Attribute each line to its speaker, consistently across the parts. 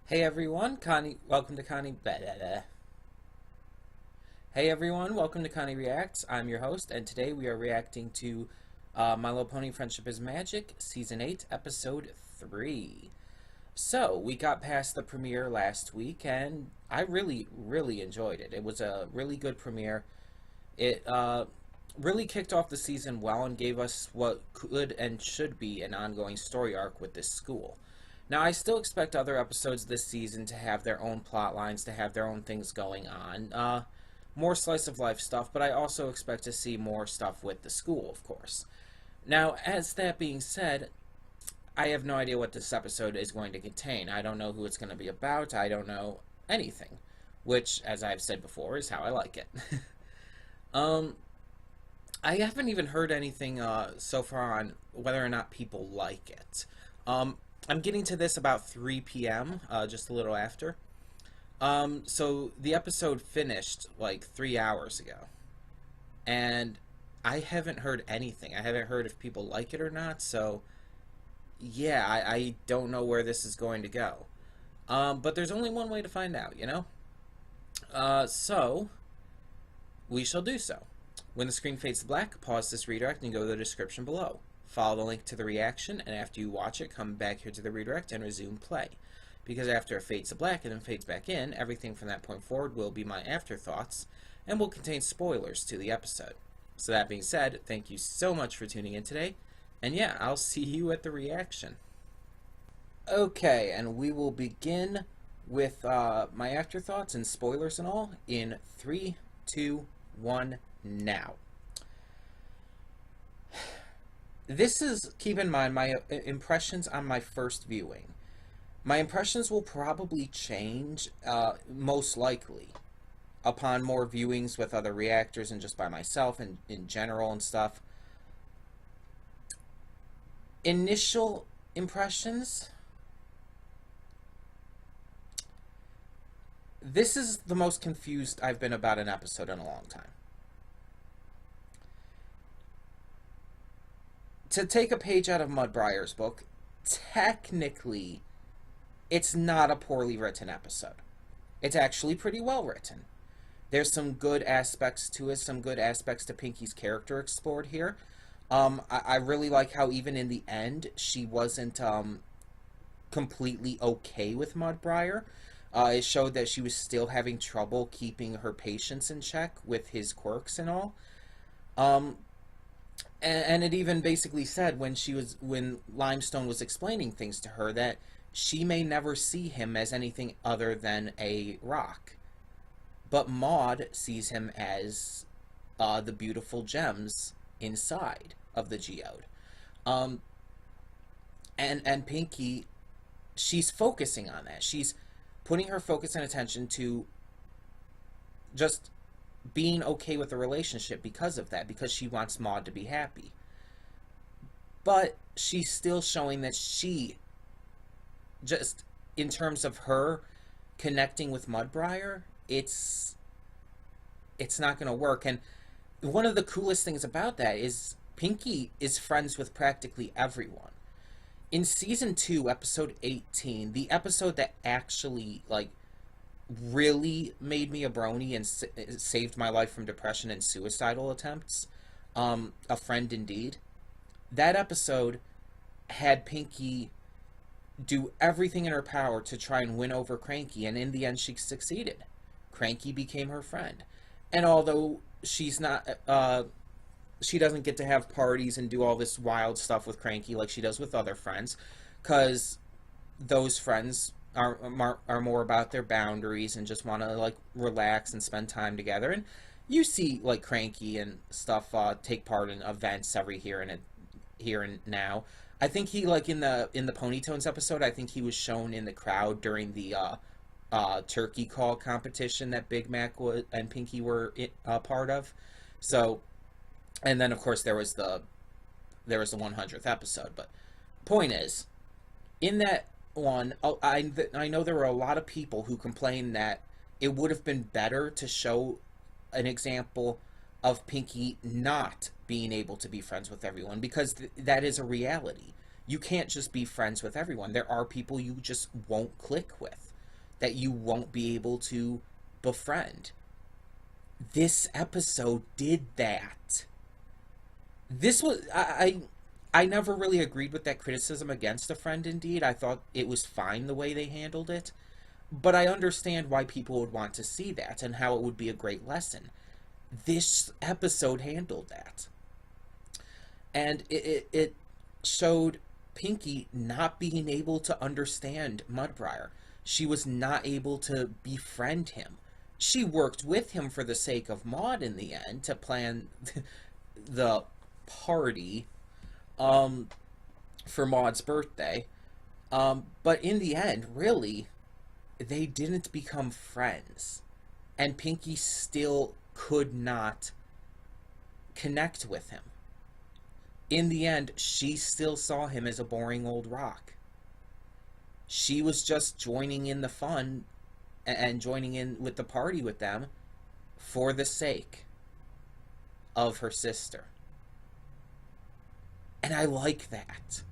Speaker 1: Hey everyone, Connie. Welcome to Connie. Blah, blah, blah. Hey everyone, welcome to Connie Reacts. I'm your host, and today we are reacting to My Little Pony: Friendship is Magic, Season 8, Episode 3. So we got past the premiere last week, and I really enjoyed it. It was a really good premiere. It really kicked off the season well and gave us what could and should be an ongoing story arc with this school. Now, I still expect other episodes this season to have their own plot lines, to have their own things going on. More slice of life stuff, but I also expect to see more stuff with the school, of course. Now, as that being said, I have no idea what this episode is going to contain. I don't know who it's going to be about. I don't know anything, which, as I've said before, is how I like it. um, I haven't even heard anything so far on whether or not people like it. I'm getting to this about 3 p.m., just a little after. So the episode finished like 3 hours ago. And I haven't heard anything. I haven't heard if people like it or not, so yeah, I don't know where this is going to go. But there's only one way to find out, you know? So we shall do so. When the screen fades to black, pause this redirect and go to the description below. Follow the link to the reaction, and after you watch it, come back here to the redirect and resume play. Because after it fades to black and then fades back in, everything from that point forward will be my afterthoughts and will contain spoilers to the episode. So that being said, thank you so much for tuning in today, and yeah, I'll see you at the reaction. Okay, and we will begin with my afterthoughts and spoilers and all in 3, 2, 1, now. This is, keep in mind, my impressions on my first viewing. My impressions will probably change, most likely, upon more viewings with other reactors and just by myself and in general and stuff. Initial impressions, this is the most confused I've been about an episode in a long time. To take a page out of Mudbriar's book, technically, it's not a poorly written episode. It's actually pretty well written. There's some good aspects to it, some good aspects to Pinky's character explored here. I really like how even in the end, she wasn't completely okay with Mudbriar. It showed that she was still having trouble keeping her patience in check with his quirks and all. And it even basically said when Limestone was explaining things to her that she may never see him as anything other than a rock. But Maud sees him as the beautiful gems inside of the geode. And Pinky, she's focusing on that. She's putting her focus and attention to just being okay with the relationship because of that, because she wants Maud to be happy. But she's still showing that she, just in terms of her connecting with Mudbriar, it's not going to work. And one of the coolest things about that is Pinky is friends with practically everyone. In Season 2, Episode 18, the episode that actually, like, really made me a brony and saved my life from depression and suicidal attempts, A Friend Indeed, that episode had Pinky do everything in her power to try and win over Cranky, and in the end she succeeded. Cranky became her friend. And although she's not, she doesn't get to have parties and do all this wild stuff with Cranky like she does with other friends, because those friends are more about their boundaries and just want to like relax and spend time together. And you see like Cranky and stuff take part in events every here and now. I think he, like, in the Ponytones episode, I think he was shown in the crowd during the turkey call competition that Big Mac and Pinky were part of. So, and then of course there was the 100th episode. But point is, in that one, I know there were a lot of people who complained that it would have been better to show an example of Pinky not being able to be friends with everyone, because that is a reality. You can't just be friends with everyone. There are people you just won't click with. that you won't be able to befriend. This episode did that. This was I never really agreed with that criticism against A Friend Indeed. I thought it was fine the way they handled it, but I understand why people would want to see that and how it would be a great lesson. This episode handled that. And it showed Pinky not being able to understand Mudbriar. She was not able to befriend him. She worked with him for the sake of Maud in the end to plan the party for Maud's birthday. But in the end, really, they didn't become friends. And Pinky still could not connect with him. In the end, she still saw him as a boring old rock. She was just joining in the fun and joining in with the party with them for the sake of her sister. And I like that.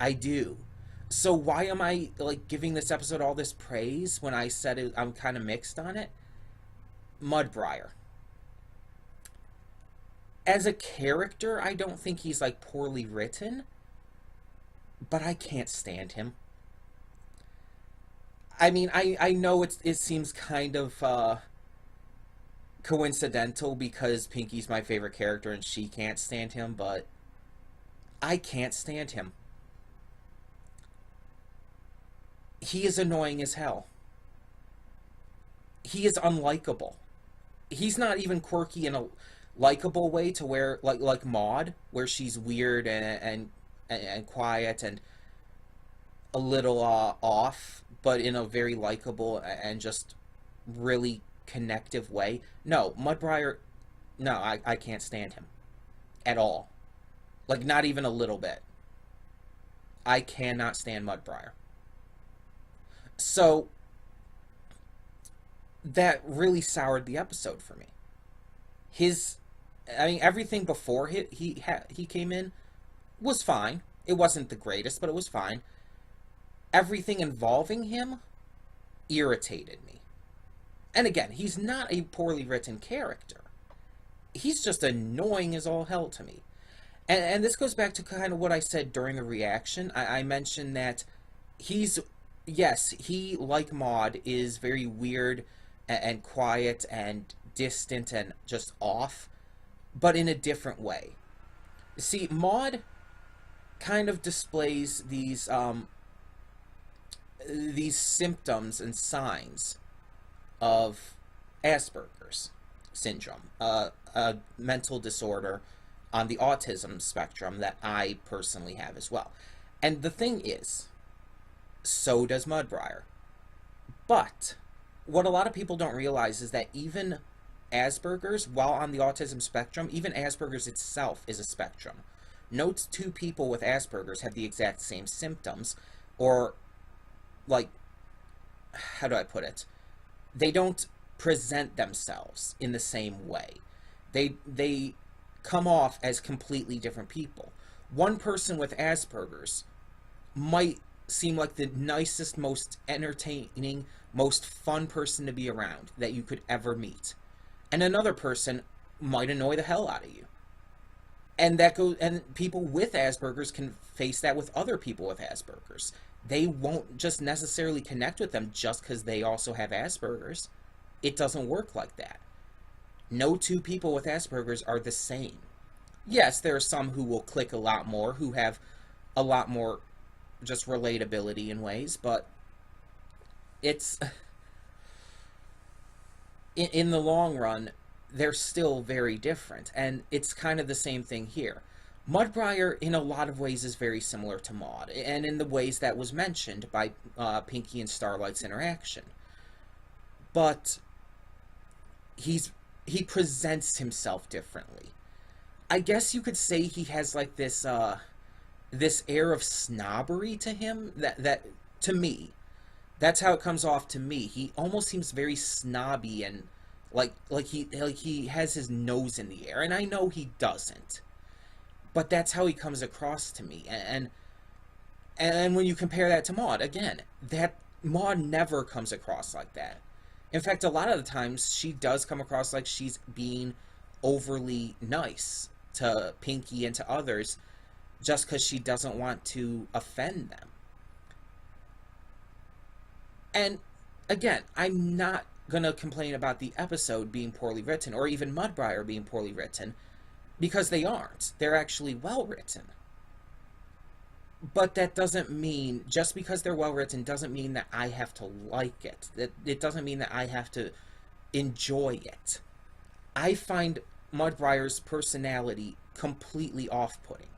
Speaker 1: I do. So why am I like giving this episode all this praise when I said I'm kind of mixed on it? Mudbriar. As a character, I don't think he's like poorly written, but I can't stand him. I mean, I know it seems kind of coincidental because Pinky's my favorite character and she can't stand him, but I can't stand him. He is annoying as hell. He is unlikable. He's not even quirky in a likable way to where like Maud, where she's weird and quiet and a little off, but in a very likable and just really connective way. No, Mudbriar, no, I can't stand him at all. Like, not even a little bit. I cannot stand Mudbriar. So that really soured the episode for me. Everything before he came in was fine. It wasn't the greatest, but it was fine. Everything involving him irritated me. And again, he's not a poorly written character. He's just annoying as all hell to me. And this goes back to kind of what I said during the reaction. I mentioned that he, like Maud, is very weird and quiet and distant and just off, but in a different way. See, Maud kind of displays these symptoms and signs of Asperger's syndrome, a mental disorder on the autism spectrum that I personally have as well. And the thing is, so does Mudbriar. But what a lot of people don't realize is that even Asperger's, while on the autism spectrum, even Asperger's itself is a spectrum. No two people with Asperger's have the exact same symptoms, or, like, how do I put it? They don't present themselves in the same way. They come off as completely different people. One person with Asperger's might seem like the nicest, most entertaining, most fun person to be around that you could ever meet. And another person might annoy the hell out of you. And people with Asperger's can face that with other people with Asperger's. They won't just necessarily connect with them just because they also have Asperger's. It doesn't work like that. No two people with Asperger's are the same. Yes, there are some who will click a lot more, who have a lot more just relatability in ways, but it's in the long run, they're still very different, and it's kind of the same thing here. Mudbriar, in a lot of ways, is very similar to Maud, and in the ways that was mentioned by Pinky and Starlight's interaction. But he presents himself differently. I guess you could say he has like this air of snobbery to him that to me, that's how it comes off to me. He almost seems very snobby and like he has his nose in the air, and I know he doesn't, but that's how he comes across to me. And when you compare that to Maud, again, that Maud never comes across like that. In fact, a lot of the times she does come across like she's being overly nice to Pinky and to others just because she doesn't want to offend them. And again, I'm not gonna complain about the episode being poorly written or even Mudbriar being poorly written because they aren't. They're actually well written. But that doesn't mean, just because they're well written doesn't mean that I have to like it. It doesn't mean that I have to enjoy it. I find Mudbriar's personality completely off-putting.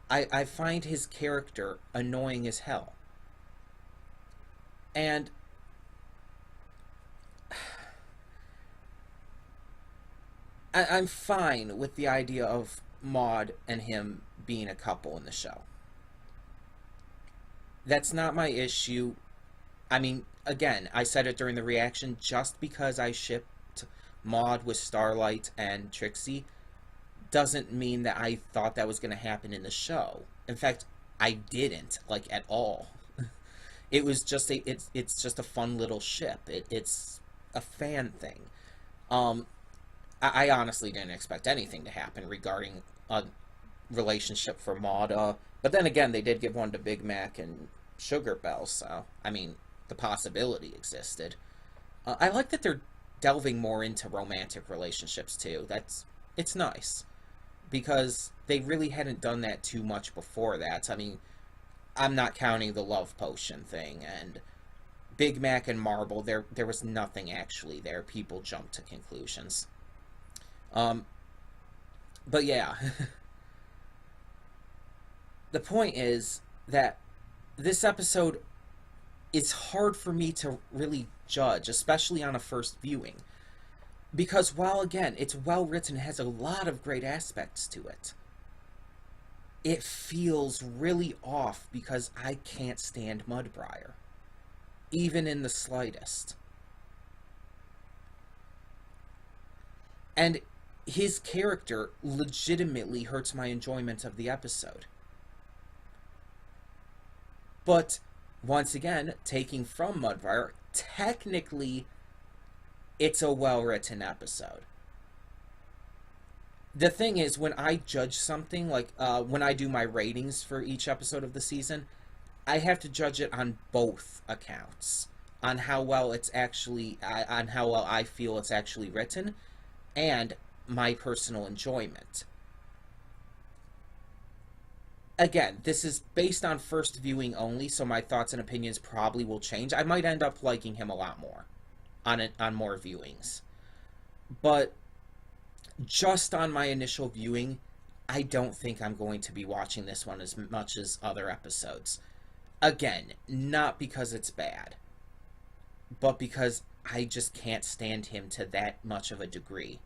Speaker 1: I find his character annoying as hell. And I'm fine with the idea of Maud and him being a couple in the show. That's not my issue. I mean, again, I said it during the reaction, just because I shipped Maud with Starlight and Trixie doesn't mean that I thought that was going to happen in the show. In fact, I didn't, like, at all. It was just it's just a fun little ship. It's a fan thing. I honestly didn't expect anything to happen regarding a relationship for Maud. But then again, they did give one to Big Mac and Sugar Belle, so, I mean, the possibility existed. I like that they're delving more into romantic relationships, too. It's nice. Because they really hadn't done that too much before that. I mean, I'm not counting the love potion thing, and Big Mac and Marble, there was nothing actually there. People jumped to conclusions. But yeah. The point is that this episode is hard for me to really judge, especially on a first viewing. Because while, again, it's well written, it has a lot of great aspects to it, it feels really off because I can't stand Mudbriar. Even in the slightest. And his character legitimately hurts my enjoyment of the episode. But, once again, taking from Mudbriar, technically, it's a well-written episode. The thing is, when I judge something, like when I do my ratings for each episode of the season, I have to judge it on both accounts. On how well it's actually, on how well I feel it's actually written, and my personal enjoyment. Again, this is based on first viewing only, so my thoughts and opinions probably will change. I might end up liking him a lot more on more viewings. But just on my initial viewing, I don't think I'm going to be watching this one as much as other episodes. Again, not because it's bad, but because I just can't stand him to that much of a degree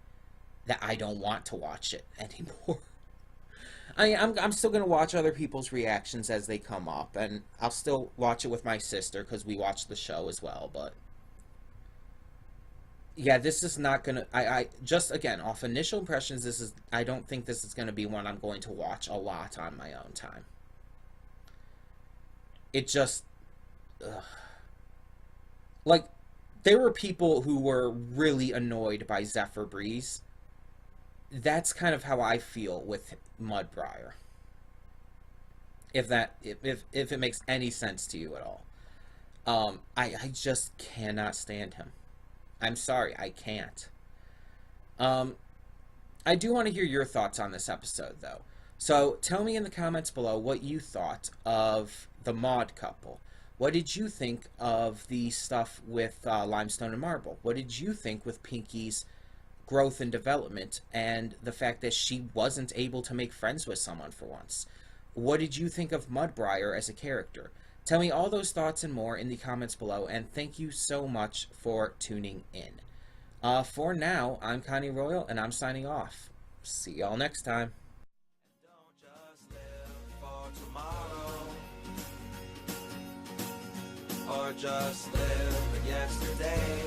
Speaker 1: that I don't want to watch it anymore. I'm still going to watch other people's reactions as they come up, and I'll still watch it with my sister because we watch the show as well, but yeah, this is not going to, I just, again, off initial impressions, I don't think this is going to be one I'm going to watch a lot on my own time. It just, like, there were people who were really annoyed by Zephyr Breeze. That's kind of how I feel with Mudbriar. If it makes any sense to you at all. I just cannot stand him. I'm sorry, I can't. I do want to hear your thoughts on this episode, though. So tell me in the comments below what you thought of the Maud couple. What did you think of the stuff with Limestone and Marble? What did you think with Pinky's growth and development and the fact that she wasn't able to make friends with someone for once? What did you think of Mudbriar as a character? Tell me all those thoughts and more in the comments below, and thank you so much for tuning in. For now, I'm Connie Royal, and I'm signing off. See y'all next time.
Speaker 2: Don't just live for tomorrow, or just live in yesterday.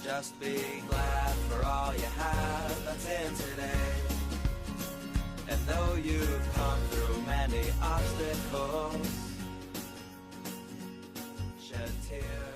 Speaker 2: Just be glad for all you have that's in today. And though you've come through many obstacles, here.